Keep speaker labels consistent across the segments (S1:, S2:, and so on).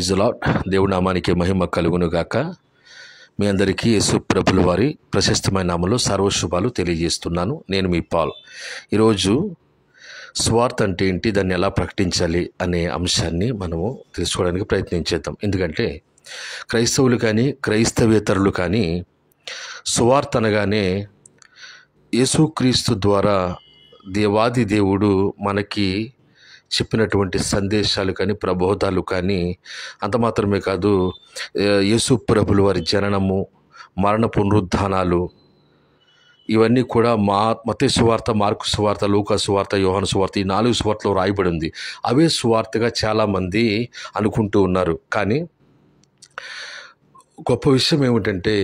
S1: Praise the lord. దేవుడి నామానికి మహిమ కలుగును గాక. మీ అందరికీ యేసు ప్రభుల వారి ప్రశస్తమైన నామములో సర్వశుభాలు తెలియజేస్తున్నాను. నేను మీ పాల్. ఈరోజు స్వార్థ అంటే ఏంటి, దాన్ని ఎలా ప్రకటించాలి అనే అంశాన్ని మనము తెలుసుకోవడానికి ప్రయత్నించేద్దాం. ఎందుకంటే క్రైస్తవులు కానీ క్రైస్తవేతరులు కానీ సువార్త అనగానే యేసుక్రీస్తు ద్వారా దేవాది దేవుడు మనకి చెప్పినటువంటి సందేశాలు కానీ ప్రబోధాలు కానీ అంత మాత్రమే కాదు, యేసు ప్రభుల వారి జననము, మరణ పునరుద్ధానాలు, ఇవన్నీ కూడా మత్తయి సువార్త, మార్కు సువార్త, లూకా సువార్త, యోహాను సువార్త, ఈ 4 సువార్తలో రాయబడి ఉంది. అవే సువార్తగా చాలామంది అనుకుంటూ ఉన్నారు. కానీ గొప్ప విషయం ఏమిటంటే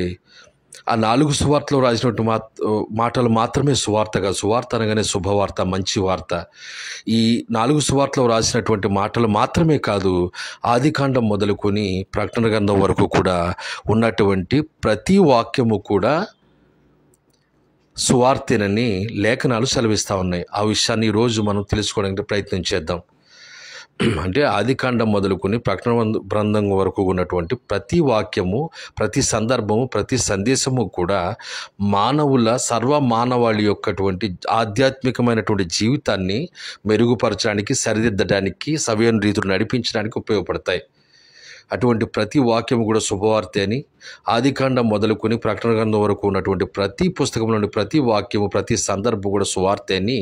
S1: ఆ 4 సువార్తలో రాసినట్టు మాటలు మాత్రమే సువార్తగా. సువార్త అనగానే శుభవార్త, మంచి వార్త. ఈ 4 సువార్తలో రాసినటువంటి మాటలు మాత్రమే కాదు, ఆదికాండం మొదలుకొని ప్రకటన గ్రంథం వరకు కూడా ఉన్నటువంటి ప్రతి వాక్యము కూడా సువార్తేనని లేఖనాలు సెలవిస్తూ ఉన్నాయి. ఆ విషయాన్ని ఈరోజు మనం తెలుసుకోవడానికి ప్రయత్నం చేద్దాం. అంటే ఆదికాండం మొదలుకొని ప్రకటన గ్రంథం వరకు ఉన్నటువంటి ప్రతి వాక్యము, ప్రతి సందర్భము, ప్రతి సందేశము కూడా మానవుల సర్వమానవాళి యొక్కటువంటి ఆధ్యాత్మికమైనటువంటి జీవితాన్ని మెరుగుపరచడానికి, సరిదిద్దడానికి, సవ్యైన రీతిలో నడిపించడానికి ఉపయోగపడతాయి. అటువంటి ప్రతి వాక్యము కూడా శుభవార్తే అని, ఆదికాండం మొదలుకొని ప్రకటన గ్రంథం వరకు ఉన్నటువంటి ప్రతి పుస్తకంలోని ప్రతి వాక్యము, ప్రతి సందర్భం కూడా సువార్తే అని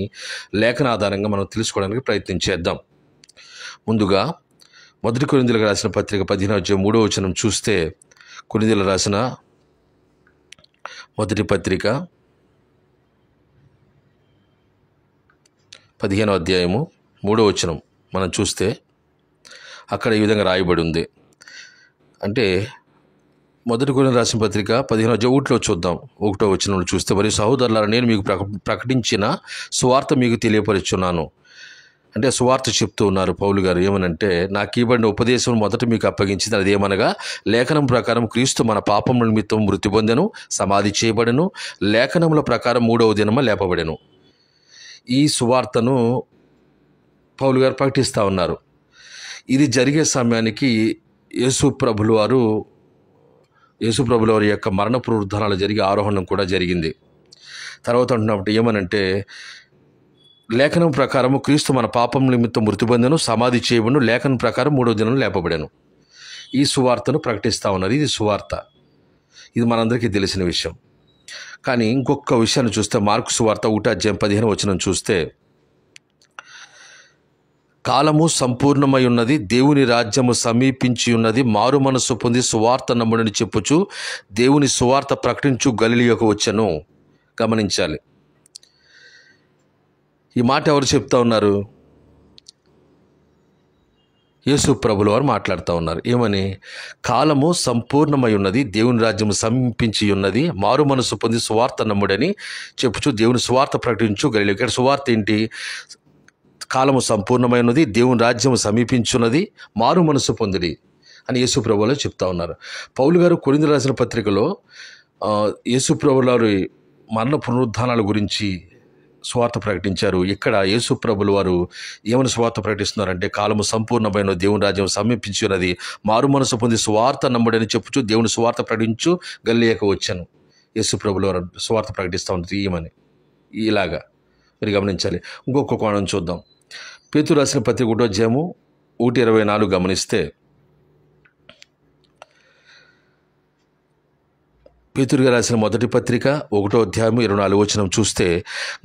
S1: లేఖన ఆధారంగా మనం తెలుసుకోవడానికి ప్రయత్నం చేద్దాం. ముందుగా 1 కొరింథీయులకు రాసిన పత్రిక 15:3 చూస్తే, కొరింథీయులకు రాసిన మొదటి పత్రిక 15:3 మనం చూస్తే అక్కడ ఈ విధంగా రాయబడి ఉంది. అంటే 1 కొరింథీయులకు రాసిన పత్రిక 15:1 చూద్దాం. 1 చూస్తే, మరియు సహోదరులారా, నేను మీకు ప్రకటించిన సువార్త మీకు తెలియపరుచున్నాను. అంటే సువార్త చెప్తూ ఉన్నారు పౌలు గారు. ఏమనంటే, నాకు ఇవ్వబడిన ఉపదేశం మొదట మీకు అప్పగించింది. అదేమనగా, లేఖనం ప్రకారం క్రీస్తు మన పాపముల నిమిత్తం మృతి పొందెను, సమాధి చేయబడెను, లేఖనముల ప్రకారం 3వ దినమ లేపబడెను. ఈ సువార్తను పౌలు గారు ప్రకటిస్తూ ఉన్నారు. ఇది జరిగే సమయానికి యేసు ప్రభుల వారి యొక్క మరణ పునరుద్ధానాలు జరిగి ఆరోహణం కూడా జరిగింది. తర్వాత అంటున్నప్పుడు ఏమనంటే, లేఖనం ప్రకారము క్రీస్తు మన పాపం నిమిత్తం మృతి పొందెను, సమాధి చేయబడును, లేఖనం ప్రకారం 3వ దినం లేపబడెను. ఈ సువార్తను ప్రకటిస్తూ ఉన్నారు. ఇది సువార్త. ఇది మనందరికీ తెలిసిన విషయం. కానీ ఇంకొక విషయాన్ని చూస్తే, మార్కు సువార్త 1:15 చూస్తే, కాలము సంపూర్ణమై ఉన్నది, దేవుని రాజ్యము సమీపించి ఉన్నది, మారు మనస్సు పొంది సువార్త నమ్ముడని చెప్పుచు దేవుని సువార్త ప్రకటించు గలిలయకు వచ్చెను. గమనించాలి, ఈ మాట ఎవరు చెప్తా ఉన్నారు? యేసు ప్రభుల వారు మాట్లాడుతూ ఉన్నారు. ఏమని? కాలము సంపూర్ణమై ఉన్నది, దేవుని రాజ్యము సమీపించి ఉన్నది, మారు మనసు పొంది సువార్త నమ్ముడని చెప్పుచు దేవుని సువార్త ప్రకటించు గలిలయ. ఇక్కడ సువార్త ఏంటి? కాలము సంపూర్ణమై ఉన్నది, దేవుని రాజ్యము సమీపించున్నది, మారు మనసు పొందిడి అని యేసు ప్రభువులు చెప్తా ఉన్నారు. పౌలు గారు కొరింథీయులకు రాసిన పత్రికలో యేసు ప్రభుల వారి మరణ పునరుద్ధానాల గురించి సువార్త ప్రకటించారు. ఇక్కడ యేసు ప్రభుల వారు ఏమని సువార్త ప్రకటిస్తున్నారంటే, కాలము సంపూర్ణమైన దేవుని రాజ్యం సమీపించి ఉన్నది, మారు మనసు పొంది సువార్త నమ్ముడని చెప్పుచు దేవుని సువార్త ప్రకటించు గలిలయకు వచ్చాను. యేసు ప్రభుల వారు సువార్త ప్రకటిస్తూ ఉంటుంది ఏమని. ఇలాగా మీరు గమనించాలి. ఇంకొక కోణం చూద్దాం. పేతురు రాసిన పత్రిక 1:24 గమనిస్తే, పేతురుగా రాసిన మొదటి పత్రిక 1:24 చూస్తే,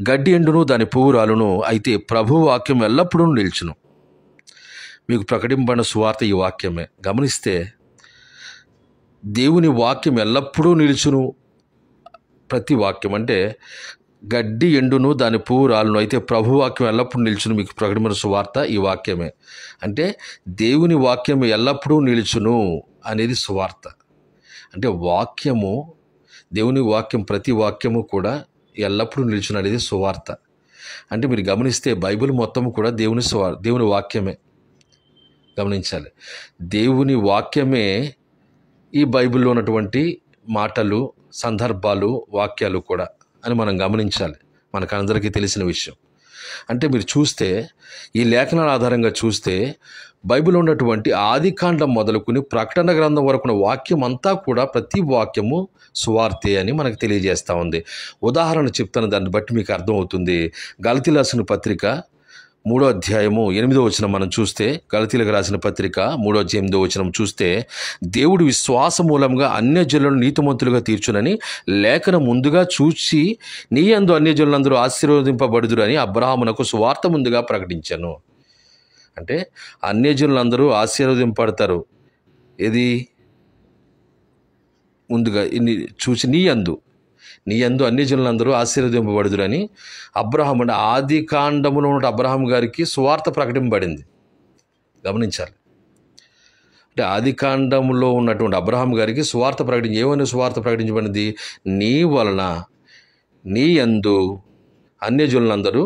S1: గడ్డి ఎండును దాని పువ్వు రాలును, అయితే ప్రభు వాక్యం ఎల్లప్పుడూ నిల్చును. మీకు ప్రకటింపబడిన సువార్త ఈ వాక్యమే. గమనిస్తే, దేవుని వాక్యం ఎల్లప్పుడూ నిల్చును. ప్రతి వాక్యం అంటే గడ్డి ఎండును దాని పువ్వు రాలును, అయితే ప్రభు వాక్యం ఎల్లప్పుడూ నిల్చును. మీకు ప్రకటింపబడిన సువార్త ఈ వాక్యమే. అంటే దేవుని వాక్యం ఎల్లప్పుడూ నిల్చును అనేది సువార్త. అంటే వాక్యము, దేవుని వాక్యం, ప్రతి వాక్యము కూడా ఎల్లప్పుడూ నిల్చును అనేది సువార్త. అంటే మీరు గమనిస్తే బైబిల్ మొత్తం కూడా దేవుని వాక్యమే. గమనించాలి, దేవుని వాక్యమే ఈ బైబిల్లో ఉన్నటువంటి మాటలు, సందర్భాలు, వాక్యాలు కూడా అని మనం గమనించాలి. మనకందరికీ తెలిసిన విషయం. అంటే మీరు చూస్తే ఈ లేఖనాల ఆధారంగా చూస్తే బైబిల్ ఉన్నటువంటి ఆదికాండం మొదలుకుని ప్రకటన గ్రంథం వరకున్న వాక్యం అంతా కూడా ప్రతి వాక్యము సువార్తే అని మనకు తెలియజేస్తూ ఉంది. ఉదాహరణ చెప్తాను, దాన్ని బట్టి మీకు అర్థమవుతుంది. గలతీయులకు రాసిన పత్రిక 3వ అధ్యాయము 8వ వచనం మనం చూస్తే, గలతీయులకు రాసిన పత్రిక 3వ అధ్యాయం 8వ వచనం చూస్తే, దేవుడు విశ్వాస మూలంగా అన్యజనులను నీతిమంతులుగా తీర్చునని లేఖనం ముందుగా చూచి నీ యందు అన్యజనులందరూ ఆశీర్వదింపబడుదురు అని అబ్రహామునకు సువార్త ముందుగా ప్రకటించాను. అంటే అన్యజనులందరూ ఆశీర్వదింపడతారు. ఏది ముందుగా చూసి నీ యందు అన్యజనులందరూ ఆశీర్వదింపబడుదురని అబ్రహాము, అంటే ఆది కాండములో ఉన్న అబ్రహాం గారికి సువార్త ప్రకటింపబడింది. గమనించాలి. అంటే ఆది కాండములో ఉన్నటువంటి అబ్రహాం గారికి ఏమని సువార్త ప్రకటించబడింది? నీ వలన నీ యందు అన్యజనులందరూ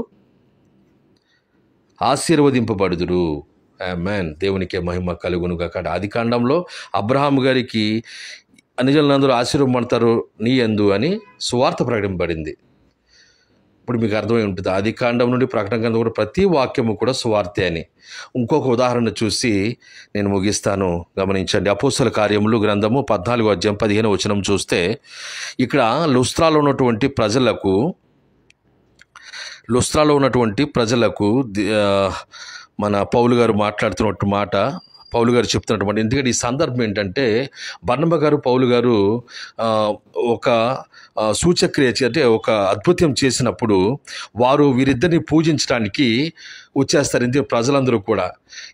S1: ఆశీర్వదింపబడుదురు. ఆమేన్. దేవునికే మహిమ కలుగును గాక. ఆది కాండంలో అబ్రహాం గారికి అన్యజనులందరూ ఆశీర్వదింపబడతారు నీ యందు అని సువార్త ప్రకటింపబడింది. ఇప్పుడు మీకు అర్థమై ఉంటుంది, ఆది కాండం నుండి ప్రకటన గ్రంథం కూడా ప్రతి వాక్యము కూడా సువార్తే అని. ఇంకొక ఉదాహరణ చూసి నేను ముగిస్తాను, గమనించండి. అపోస్తలుల కార్యములు గ్రంథము 14వ అధ్యాయం 15వ వచనం చూస్తే, ఇక్కడ లుస్త్రాలో ఉన్నటువంటి ప్రజలకు మన పౌలు గారు మాట్లాడుతున్నట్టు మాట, పౌలు గారు చెప్తున్నటువంటి, ఎందుకంటే ఈ సందర్భం ఏంటంటే బర్నబా గారు పౌలు గారు ఒక సూచక్రియ అంటే ఒక అద్భుతం చేసినప్పుడు వారు వీరిద్దరిని పూజించడానికి వచ్చేస్తారు. ఎందుకంటే ప్రజలందరూ కూడా,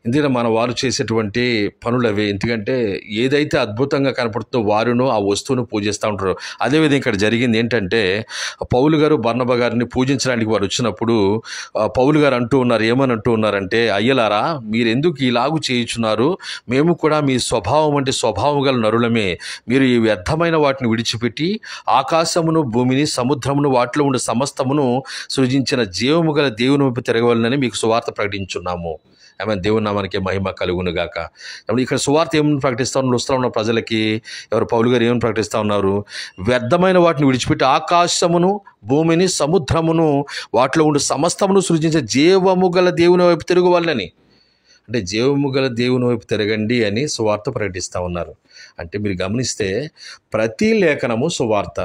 S1: ఎందుకంటే మన వారు చేసేటువంటి పనులు అవి. ఎందుకంటే ఏదైతే అద్భుతంగా కనపడుతుందో వారును ఆ వస్తువును పూజిస్తూ ఉంటారు. అదేవిధంగా ఇక్కడ జరిగింది ఏంటంటే, పౌలు గారు బర్నబా గారిని పూజించడానికి వారు వచ్చినప్పుడు పౌలు గారు ఏమని అంటూ ఉన్నారంటే, అయ్యలారా మీరు ఎందుకు ఇలాగు చేయుచున్నారు? మేము కూడా మీ స్వభావం అంటే స్వభావం గల నరులమే. మీరు ఈ వ్యర్థమైన వాటిని విడిచిపెట్టి ఆకాశమును భూమిని సముద్రమును వాటిలో ఉండే సమస్తమును సృజించిన జీవము గల దేవుని వైపు తిరగవాలని మీకు సువార్త ప్రకటించున్నాము. ఆమె దేవుని నామానికి మహిమ కలుగును గాక. ఇక్కడ సువార్త ఏమని ప్రకటిస్తూ ఉన్నారు? లుస్త్రా ఉన్న ప్రజలకి పౌలు గారు ఏమని ప్రకటిస్తూ ఉన్నారు? వ్యర్థమైన వాటిని విడిచిపెట్టి ఆకాశమును భూమిని సముద్రమును వాటిలో ఉండే సమస్తమును సృజించే జీవము గల దేవుని వైపు తిరగవాలని, అంటే జీవము గల దేవుని వైపు తిరగండి అని సువార్త ప్రకటిస్తూ ఉన్నారు. అంటే మీరు గమనిస్తే ప్రతి లేఖనము సువార్త,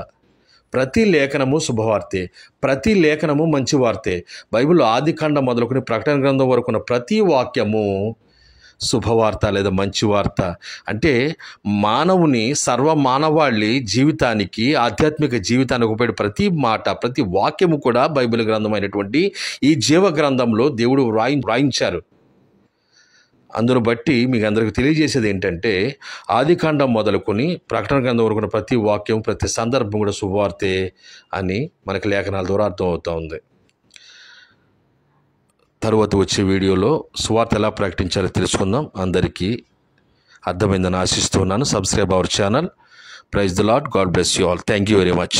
S1: ప్రతి లేఖనము శుభవార్తే, ప్రతి లేఖనము మంచి వార్తే. బైబిల్లో ఆది కాండం మొదలుకొని ప్రకటన గ్రంథం వరకు ఉన్న ప్రతి వాక్యము శుభవార్త లేదా మంచి వార్త. అంటే మానవుని సర్వమానవాళి జీవితానికి, ఆధ్యాత్మిక జీవితానికి ఉపయోగపడే ప్రతి మాట, ప్రతి వాక్యము కూడా బైబిల్ గ్రంథమైనటువంటి ఈ జీవ గ్రంథంలో దేవుడు వ్రాయించారు. అందును బట్టి మీకు అందరికి తెలియజేసేది ఏంటంటే, ఆదికాండం మొదలుకొని ప్రకటన గ్రంథం వరకు ప్రతి వాక్యం, ప్రతి సందర్భం కూడా శుభవార్తే అని మనకి లేఖనాల ద్వారా అర్థమవుతూ ఉంది. తరువాత వచ్చే వీడియోలో సువార్త ఎలా ప్రకటించాలో తెలుసుకుందాం. అందరికీ అర్థమైందని ఆశిస్తున్నాను. Subscribe our channel. Praise the lord. God bless you all. Thank you very much.